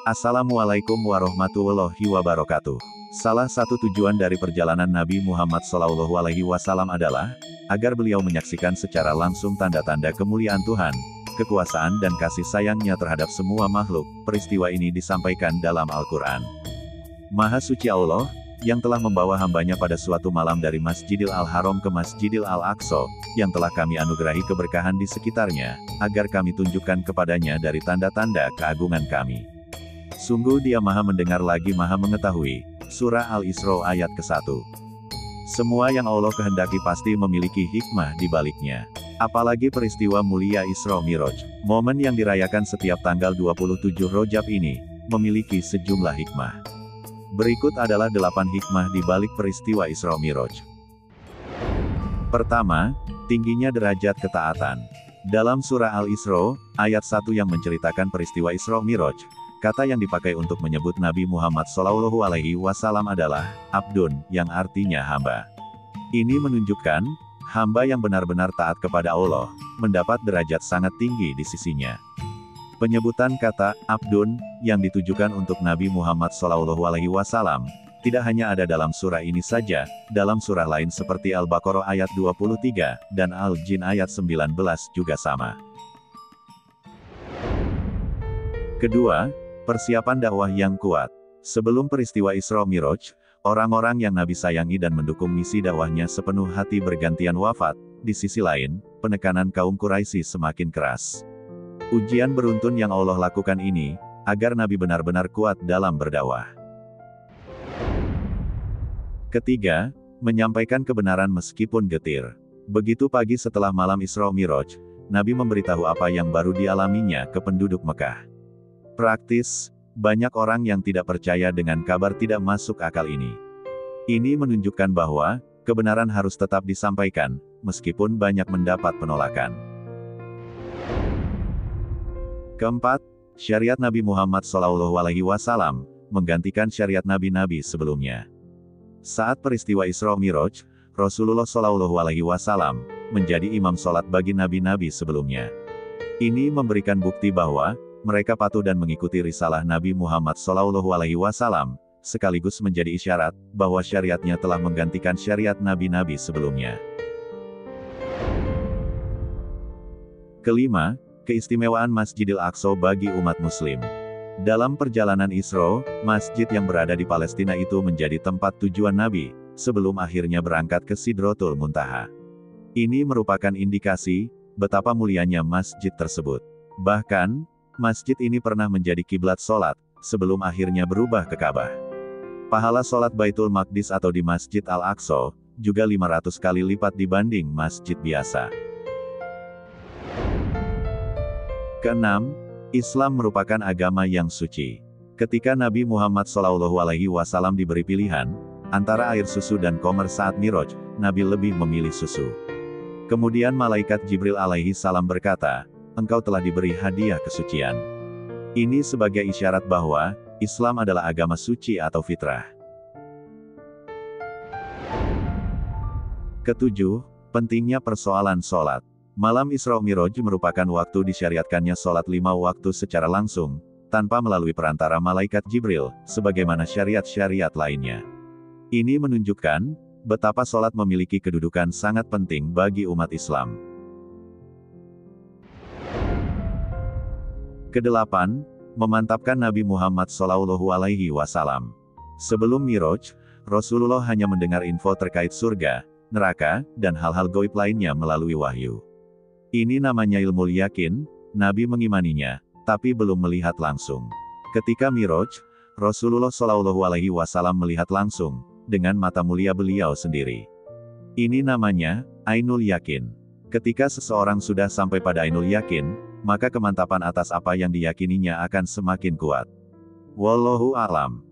Assalamualaikum warahmatullahi wabarakatuh. Salah satu tujuan dari perjalanan Nabi Muhammad SAW adalah agar beliau menyaksikan secara langsung tanda-tanda kemuliaan Tuhan, kekuasaan dan kasih sayangnya terhadap semua makhluk. Peristiwa ini disampaikan dalam Al-Quran. Maha suci Allah, yang telah membawa hambanya pada suatu malam dari Masjidil Al-Haram ke Masjidil Al-Aqsa, yang telah kami anugerahi keberkahan di sekitarnya, agar kami tunjukkan kepadanya dari tanda-tanda keagungan kami. Sungguh Dia Maha mendengar lagi Maha mengetahui. Surah Al-Isra ayat ke-1. Semua yang Allah kehendaki pasti memiliki hikmah di baliknya. Apalagi peristiwa mulia Isra Miraj, momen yang dirayakan setiap tanggal 27 Rajab ini, memiliki sejumlah hikmah. Berikut adalah 8 hikmah di balik peristiwa Isra Miraj. Pertama, tingginya derajat ketaatan. Dalam surah Al-Isra, ayat 1 yang menceritakan peristiwa Isra Miraj, kata yang dipakai untuk menyebut Nabi Muhammad SAW adalah Abdun, yang artinya hamba. Ini menunjukkan, hamba yang benar-benar taat kepada Allah, mendapat derajat sangat tinggi di sisinya. Penyebutan kata Abdun yang ditujukan untuk Nabi Muhammad SAW tidak hanya ada dalam surah ini saja, dalam surah lain seperti Al-Baqarah ayat 23 dan Al-Jin ayat 19 juga sama. Kedua, persiapan dakwah yang kuat. Sebelum peristiwa Isra Miraj, orang-orang yang Nabi sayangi dan mendukung misi dakwahnya sepenuh hati bergantian wafat. Di sisi lain, penekanan kaum Quraisy semakin keras. Ujian beruntun yang Allah lakukan ini, agar Nabi benar-benar kuat dalam berdakwah. Ketiga, menyampaikan kebenaran meskipun getir. Begitu pagi setelah malam Isra Miraj, Nabi memberitahu apa yang baru dialaminya ke penduduk Mekah. Praktis, banyak orang yang tidak percaya dengan kabar tidak masuk akal ini. Ini menunjukkan bahwa, kebenaran harus tetap disampaikan, meskipun banyak mendapat penolakan. Keempat, syariat Nabi Muhammad SAW menggantikan syariat nabi-nabi sebelumnya. Saat peristiwa Isra Miraj, Rasulullah SAW menjadi imam sholat bagi nabi-nabi sebelumnya. Ini memberikan bukti bahwa mereka patuh dan mengikuti risalah Nabi Muhammad SAW, sekaligus menjadi isyarat bahwa syariatnya telah menggantikan syariat nabi-nabi sebelumnya. Kelima, keistimewaan Masjidil Aqsa bagi umat Muslim. Dalam perjalanan Isra, masjid yang berada di Palestina itu menjadi tempat tujuan Nabi, sebelum akhirnya berangkat ke Sidratul Muntaha. Ini merupakan indikasi betapa mulianya masjid tersebut. Bahkan, masjid ini pernah menjadi kiblat sholat, sebelum akhirnya berubah ke Ka'bah. Pahala sholat Baitul Maqdis atau di Masjid Al-Aqsa, juga 500 kali lipat dibanding masjid biasa. Keenam, Islam merupakan agama yang suci. Ketika Nabi Muhammad SAW diberi pilihan, antara air susu dan khomer saat Miraj, Nabi lebih memilih susu. Kemudian malaikat Jibril alaihi salam berkata, "Engkau telah diberi hadiah kesucian." Ini sebagai isyarat bahwa, Islam adalah agama suci atau fitrah. Ketujuh, pentingnya persoalan sholat. Malam Isra Miraj merupakan waktu disyariatkannya sholat 5 waktu secara langsung, tanpa melalui perantara malaikat Jibril, sebagaimana syariat-syariat lainnya. Ini menunjukkan, betapa sholat memiliki kedudukan sangat penting bagi umat Islam. Kedelapan, memantapkan Nabi Muhammad SAW. Sebelum Miraj, Rasulullah hanya mendengar info terkait surga, neraka, dan hal-hal gaib lainnya melalui wahyu. Ini namanya ilmu yakin, Nabi mengimaninya, tapi belum melihat langsung. Ketika Miraj, Rasulullah SAW melihat langsung, dengan mata mulia beliau sendiri. Ini namanya, Ainul Yakin. Ketika seseorang sudah sampai pada Ainul Yakin, maka kemantapan atas apa yang diyakininya akan semakin kuat. Wallahu a'lam.